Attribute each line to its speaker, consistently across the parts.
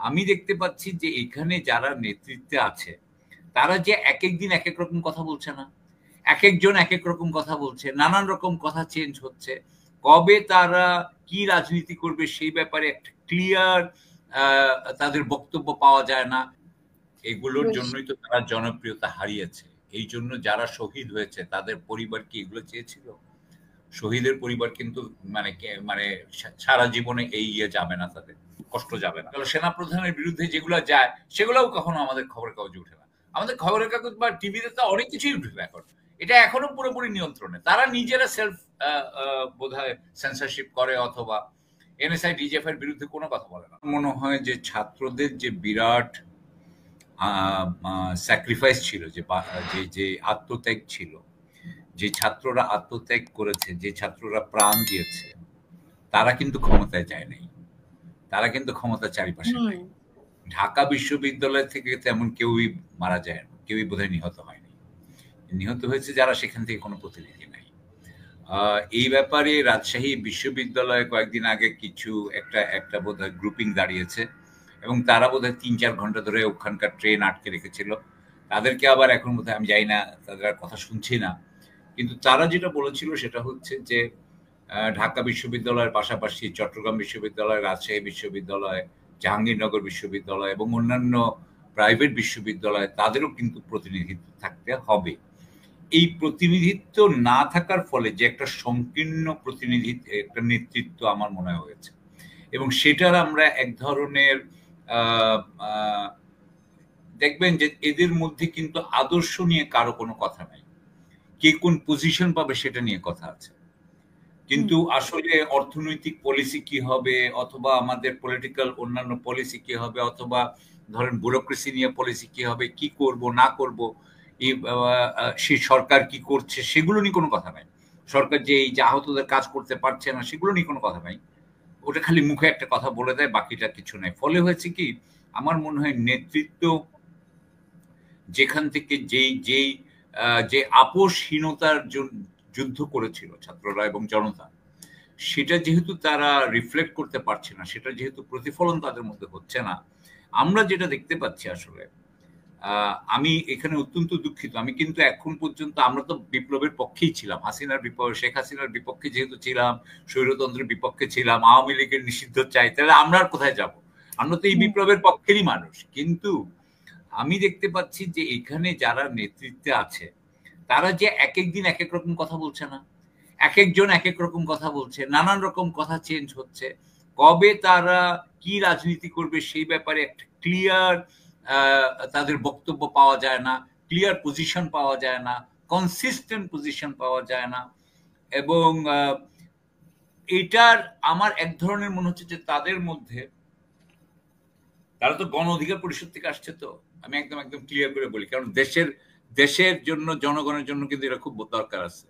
Speaker 1: আমি দেখতে পাচ্ছি যে এখানে যারা নেতৃত্বে আছে তারা যে একেক দিন একেক রকম কথা বলছে না, একেকজন একেক রকম কথা বলছে, নানান রকম কথা চেঞ্জ হচ্ছে। কবে তারা কি রাজনীতি করবে সেই ব্যাপারে একটা ক্লিয়ার তাদের বক্তব্য পাওয়া যায় না। এগুলোর
Speaker 2: বেশ।
Speaker 1: জন্যই তো তারা জনপ্রিয়তা হারিয়েছে। এই জন্য যারা শহীদ হয়েছে তাদের পরিবার কি এগুলো চেয়েছিল? শহীদের পরিবার কিন্তু মানে সারা জীবনে এই যাবে না, তাদের কষ্ট যাবে না। সেনাপ্রধানের বিরুদ্ধে যেগুলো যায় সেগুলোও কখনো আমাদের খবরের কাগজে উঠে না। আমাদের খবরের কাগজ বা টিভিতে তো অনেক কিছুই উঠে এখন। এটা এখনো পুরোপুরি নিয়ন্ত্রণে। তারা নিজেরা সেলফ বোধহয় সেন্সরশিপ করে, অথবা এনএসআই ডিজিএফ এর বিরুদ্ধে কোনো কথা বলে না। মনে হয় যে ছাত্রদের যে বিরাট স্যাক্রিফাইস ছিল, যে আত্মত্যাগ ছিল, যে ছাত্ররা আত্মত্যাগ করেছে, যে ছাত্ররা প্রাণ দিয়েছে, তারা কিন্তু ক্ষমতায় যায় নাই। তারা কিন্তু ক্ষমতার চারিপাশে নাই। ঢাকা বিশ্ববিদ্যালয় থেকে তেমন কেউই মারা যায় না, কেউই বোধহয় নিহত হয়নি। নিহত হয়েছে যারা সেখান থেকে কোনো প্রতিনিধি নাই। এই ব্যাপারে রাজশাহী বিশ্ববিদ্যালয়ে কয়েকদিন আগে একটা বোধহয় গ্রুপিং দাঁড়িয়েছে, এবং তারা বোধহয় ৩-৪ ঘন্টা ধরে ওখানকার ট্রেন আটকে রেখেছিল। তাদেরকে আবার এখন বোধহয় আমি যাই না, তাদের আর কথা শুনছি না। কিন্তু তারা যেটা বলেছিল সেটা হচ্ছে যে ঢাকা বিশ্ববিদ্যালয়ের পাশাপাশি চট্টগ্রাম বিশ্ববিদ্যালয়, রাজশাহী বিশ্ববিদ্যালয়, জাহাঙ্গীরনগর বিশ্ববিদ্যালয় এবং অন্যান্য প্রাইভেট বিশ্ববিদ্যালয়, তাদেরও কিন্তু প্রতিনিধিত্ব থাকতে হবে। এই প্রতিনিধিত্ব না থাকার ফলে যে একটা সংকীর্ণ একটা নেতৃত্ব আমার মনে হয়েছে, এবং সেটার আমরা এক ধরনের দেখবেন যে এদের মধ্যে কিন্তু আদর্শ নিয়ে কারো কোনো কথা নাই, কে কোন পজিশন পাবে সেটা নিয়ে কথা আছে, কিন্তু আসলে অর্থনৈতিক পলিসি কি হবে, অথবা আমাদের পলিটিক্যাল অন্যান্য পলিসি কি হবে, অথবা ধরেন ব্যুরোক্রেসি নিয়ে পলিসি কি হবে, কি করব না করব, সেই সরকার কি করছে সেগুলো নিয়ে কোনো কথা নাই। সরকার যে এই যে আহতদের কাজ করতে পারছে না সেগুলো নিয়ে কোনো কথা নাই। ওটা খালি মুখে একটা কথা বলে দেয়, বাকিটা কিছু নাই। ফলে হয়েছে কি, আমার মনে হয় নেতৃত্ব যেখান থেকে যে আপোষহীনতার যুদ্ধ করেছিল ছাত্ররা এবং জনতা, সেটা যেহেতু তারা রিফ্লেক্ট করতে পারছে না, সেটা যেহেতু প্রতিফলন তাদের মধ্যে হচ্ছে না, আমরা যেটা দেখতে পাচ্ছি আসলে, আমি এখানে অত্যন্ত দুঃখিত। আমি কিন্তু এখন পর্যন্ত, আমরা তো বিপ্লবের পক্ষেই ছিলাম, শেখ হাসিনার বিপক্ষে যেহেতু ছিলাম, স্বৈরতন্ত্রের বিপক্ষে ছিলাম, আওয়ামী লীগের নিষিদ্ধ চাই, তাহলে আমরা আর কোথায় যাব? আমরা তো এই বিপ্লবের পক্ষেরই মানুষ। কিন্তু আমি দেখতে পাচ্ছি যে এখানে যারা নেতৃত্বে আছে তারা যে একেক দিন একেক রকম কথা বলছে না, একেকজন একেক রকম কথা বলছে, নানান রকম কথা চেঞ্জ হচ্ছে। কবে তারা কি রাজনীতি করবে সেই ব্যাপারে একটা ক্লিয়ার তাদের বক্তব্য পাওয়া যায় না, ক্লিয়ার পজিশন পাওয়া যায় না, কনসিস্টেন্ট পজিশন পাওয়া যায় না। এবং এটার আমার এক ধরনের মনে হচ্ছে যে তাদের মধ্যে, তারা তো গণ অধিকার পরিষদ থেকে আসছে, তো আমি একদম একদম ক্লিয়ার করে বলি, কারণ দেশের জন্য, জনগণের জন্য কিন্তু এটা খুব দরকার আছে।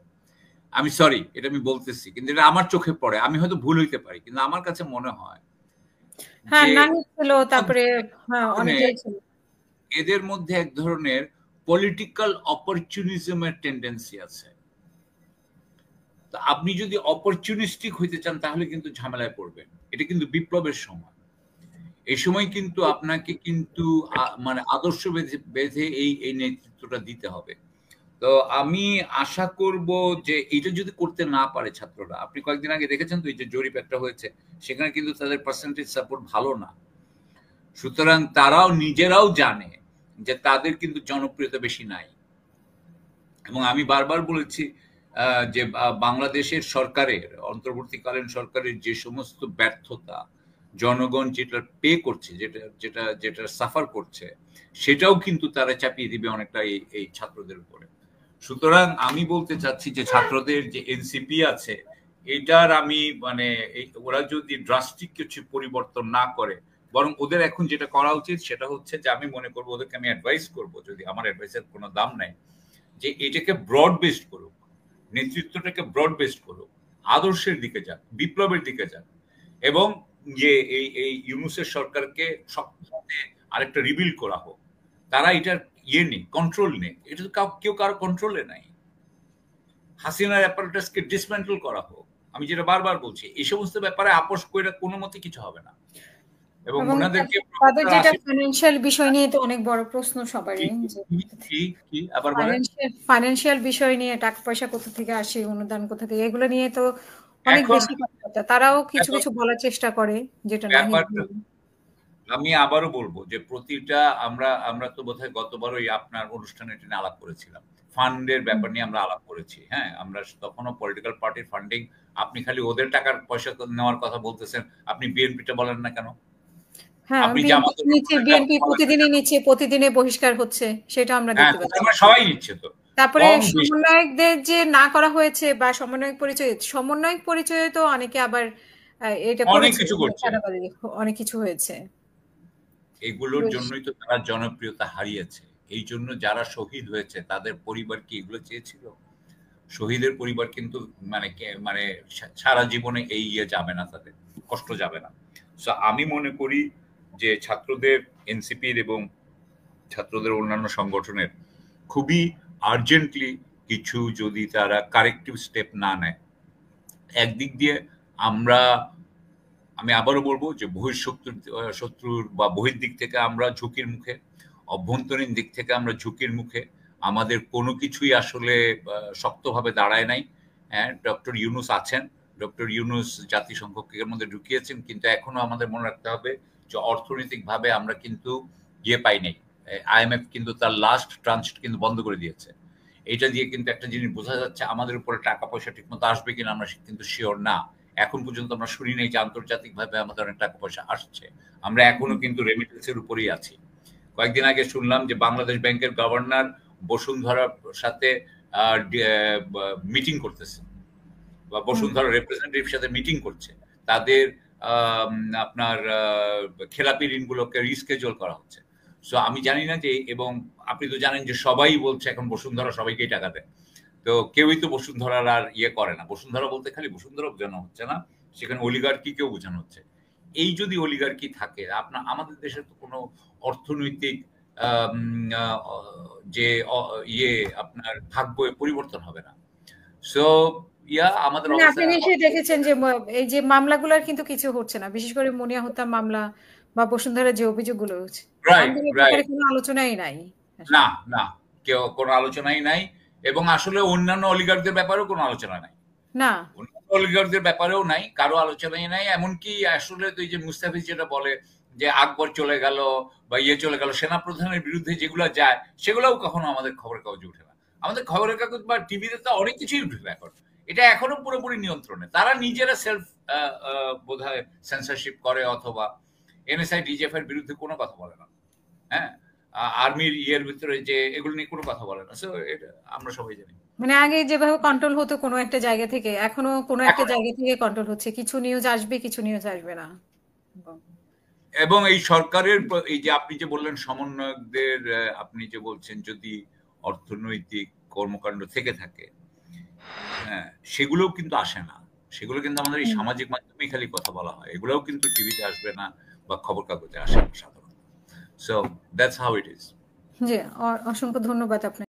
Speaker 1: আমি সরি, এটা আমি বলতেছি, কিন্তু এটা আমার চোখে পড়ে, আমি হয়তো ভুল হইতে পারি, কিন্তু আমার কাছে মনে হয় এদের মধ্যে এক ধরনের পলিটিক্যাল অপরচুনিজমের টেন্ডেন্সি আছে। আপনি যদি অপরচুনিস্টিক হইতে চান তাহলে কিন্তু ঝামেলায় পড়বেন। এটা কিন্তু বিপ্লবের সময়। এই সময় কিন্তু আপনাকে কিন্তু মানে আদর্শ বেঁধে এই নেতৃত্বটা দিতে হবে। তো আমি আশা করব যে এটা যদি করতে না পারে ছাত্ররা, আপনি কয়েকদিন আগে দেখেছেন তো এই যে জরিপ একটা হয়েছে, সেখানে কিন্তু তাদের পার্সেন্টেজ সাপোর্ট ভালো না। সুতরাং তারাও নিজেরাও জানে যে তাদের কিন্তু জনপ্রিয়তা বেশি নাই। এবং আমি বারবার বলেছি যে বাংলাদেশের সরকারের, অন্তর্বর্তীকালীন সরকারের যে সমস্ত ব্যর্থতা জনগণ যেটা পে করছে, যেটা সাফার করছে, সেটাও কিন্তু তারা চাপিয়ে দিবে অনেকটা এই ছাত্রদের উপরে। সুতরাং আমি বলতে চাচ্ছি যে ছাত্রদের যে এনসিপি আছে, এটার আমি মানে ওরা যদি ড্রাস্টিক কিছু পরিবর্তন না করে, বরং ওদের এখন যেটা করা উচিত সেটা হচ্ছে যে, আমি মনে করবো ওদেরকে আমি অ্যাডভাইস করবো, যদি আমার অ্যাডভাইসের কোনো দাম নাই, যে এটাকে ব্রড বেসড করুক, নেতৃত্বটাকে ব্রড বেসড করুক, আদর্শের দিকে যাক, বিপ্লবের দিকে যাক, এবং যে এই ইউনূসের সরকারকে সবসময় আরেকটা রিবিল্ড করা হোক। তারা এটার নেই, কন্ট্রোল নেই, এটা তো কেউ কারো কন্ট্রোলে নাই। হাসিনার অ্যাপারেটাসকে ডিসমেন্টল করা হোক। আমি যেটা বারবার বলছি, এই সমস্ত ব্যাপারে আপোষ করে কোনো মতে কিছু হবে না। এবং
Speaker 2: এবং
Speaker 1: ওনাদেরকে
Speaker 2: তাদের যেটা ফাইন্যান্সিয়াল বিষয় নিয়ে তো অনেক বড় প্রশ্ন সবারই, যে
Speaker 1: আবার বলেন।
Speaker 2: ফাইন্যান্সিয়াল বিষয় নিয়ে টাকা পয়সা কোথা থেকে আসে, অনুদান কোথা থেকে, এগুলো নিয়ে তো অনেক
Speaker 1: এখন
Speaker 2: বেশি কথাবার্তা। তারাও কিছু
Speaker 1: এখন
Speaker 2: কিছু বলার চেষ্টা করে, যেটা নাহিদ
Speaker 1: ব্যাপারটা
Speaker 2: বলল।
Speaker 1: আমি আবারও বলবো যে প্রতিটা আমরা আমরা তো বোধহয় গতবারই আপনার অনুষ্ঠানে এটা নিয়ে আলাপ করেছিলাম। ফান্ডের ব্যাপার নিয়ে আমরা আলাপ করেছি। হ্যাঁ? আমরা তখনও পলিটিক্যাল পার্টির ফান্ডিং, আপনি খালি ওদের টাকার পয়সা নেওয়ার কথা বলতেছেন। আপনি বিএনপিটা বলেন না কেন?
Speaker 2: হ্যাঁ,
Speaker 1: আপনি
Speaker 2: বিএনপি
Speaker 1: জামাতের
Speaker 2: নিচ্ছে,
Speaker 1: ব্যাপারটা
Speaker 2: বিএনপি
Speaker 1: বলেন না
Speaker 2: প্রতিদিনই
Speaker 1: কেন?
Speaker 2: নিচ্ছে, প্রতিদিনে বহিষ্কার হচ্ছে, সেটা আমরা
Speaker 1: হ্যাঁ,
Speaker 2: দেখতে
Speaker 1: তো
Speaker 2: পাচ্ছি।
Speaker 1: তার মানে সবাই নিচ্ছে তো।
Speaker 2: তারপরে
Speaker 1: কম বেশি
Speaker 2: সমন্বয়কদের যে না করা হয়েছে, বা সমন্বয়ক পরিচয়ে তো অনেকে আবার এটা
Speaker 1: অনেক
Speaker 2: করেছে,
Speaker 1: কিছু করছে।
Speaker 2: চাঁদাবাজি, অনেক কিছু হয়েছে।
Speaker 1: এগুলোর
Speaker 2: বেশ।
Speaker 1: জন্যই তো তারা জনপ্রিয়তা হারিয়েছে। এই জন্য যারা শহীদ হয়েছে তাদের পরিবার কি এগুলো চেয়েছিল? শহীদের পরিবার কিন্তু মানে সারা জীবনে এই যাবে না, তাদের কষ্ট যাবে না। সো আমি মনে করি যে ছাত্রদের, এনসিপির এবং ছাত্রদের অন্যান্য সংগঠনের খুবই আর্জেন্টলি কিছু যদি তারা কারেক্টিভ স্টেপ না নেয়, একদিক দিয়ে আমরা আমি আবারও বলবো যে শত্রুর বা বহির্দিক থেকে আমরা ঝুঁকির মুখে, অভ্যন্তরীণ দিক থেকে আমরা ঝুঁকির মুখে। আমাদের কোনো কিছুই আসলে শক্তভাবে দাঁড়ায় নাই। হ্যাঁ, ডক্টর ইউনূস আছেন। ডক্টর ইউনূস জাতিসংঘকে এর মধ্যে ঢুকিয়েছেন, কিন্তু এখনো আমাদের মনে রাখতে হবে যে অর্থনৈতিকভাবে আমরা কিন্তু পাই নাই। আইএমএফ কিন্তু তার লাস্ট ট্রান্স কিন্তু বন্ধ করে দিয়েছে। এটা দিয়ে কিন্তু একটা জিনিস বোঝা যাচ্ছে, আমাদের উপরে টাকা পয়সা ঠিকমতো আসবে কিনা আমরা কিন্তু শিওর না। এখন পর্যন্ত আমরা শুনি নাই যে আন্তর্জাতিকভাবে আমাদের অনেক টাকা পয়সা আসছে। আমরা এখনো কিন্তু রেমিটেন্সের উপরেই আছি। কয়েকদিন আগে শুনলাম যে বাংলাদেশ ব্যাংকের গভর্নর বসুন্ধরার সাথে মিটিং করতেছে, বা বসুন্ধরা রিপ্রেজেন্টেটিভ সাথে মিটিং করছে। তাদের আপনার খেলাপি ঋণগুলোকে রিস্কেজুয়াল করা হচ্ছে। সো আমি জানি না যে, এবং আপনি তো জানেন যে সবাই বলছে এখন বসুন্ধরা সবাইকেই টাকা দেয়। তো কেউই তো বসুন্ধরার আর করে না। বসুন্ধরা বলতে খালি বসুন্ধরা বোঝানো হচ্ছে না, সেখানে অলিগার্কিকেও বোঝানো হচ্ছে। এই যদি অলিগার্কি থাকে, আমাদের দেশে তো কোনো অর্থনৈতিক আম আ অ যে আপনার ভাগ্য পরিবর্তন হবে না। সো আমাদের
Speaker 2: মানে
Speaker 1: অবস্থা
Speaker 2: আপনি নিশ্চয়ই দেখেছেন যে এই যে মামলাগুলোর কিন্তু কিছু হচ্ছে না। বিশেষ করে মুনিয়া হত্যা মামলা বা বসুন্ধরার যে অভিযোগগুলো হচ্ছে।
Speaker 1: রাইট,
Speaker 2: আইনগুলোর ব্যাপারে
Speaker 1: রাইট।
Speaker 2: কোনো আলোচনাই নাই
Speaker 1: না,
Speaker 2: আসলে।
Speaker 1: না। কোনো আলোচনাই নাই, এবং আসলে অন্যান্য অলিগারদের ব্যাপারেও কোনো আলোচনা নাই।
Speaker 2: না।
Speaker 1: অন্যান্য অলিগারদের ব্যাপারেও নাই, কারো আলোচনাই নাই। এমনকি আসলে তো এই যে মুস্তাফিজ যেটা বলে যে আকবর চলে গেল বা চলে গেল, সেনাপ্রধানের বিরুদ্ধে যেগুলো যায় সেগুলোও কখনো আমাদের খবরের কাগজে উঠে না। আমাদের খবরের কাগজ বা টিভিতে তো অনেক কিছুই উঠে না এখন। এটা এখনো পুরোপুরি নিয়ন্ত্রণে। তারা নিজেরা সেলফ বোধহয় সেন্সরশিপ করে, অথবা এনএসআই ডিজিএফ এর বিরুদ্ধে কোনো কথা বলে না। হ্যাঁ, আর্মির ভিতরে যে এগুলো নিয়ে কোনো কথা বলে না। সো এটা আমরা সবাই জানি।
Speaker 2: মানে আগে যেভাবে কন্ট্রোল হতো কোনো একটা জায়গা থেকে, এখনো কোনো একটা
Speaker 1: এখনো,
Speaker 2: জায়গা থেকে কন্ট্রোল হচ্ছে। কিছু নিউজ আসবে, কিছু নিউজ আসবে না।
Speaker 1: এবং এই সরকারের এই যে আপনি যে বললেন সমন্বয়কদের, আপনি যে বলছেন যদি অর্থনৈতিক কর্মকাণ্ড থেকে থাকে, হ্যাঁ, সেগুলোও কিন্তু আসে না। সেগুলো কিন্তু আমাদের এই
Speaker 2: হুম।
Speaker 1: সামাজিক মাধ্যমেই খালি কথা বলা হয়। এগুলোও কিন্তু টিভিতে আসবে না বা খবর কাগজে আসে না সাধারণত। So that's how it is.
Speaker 2: জি, অসংখ্য ধন্যবাদ আপনাকে।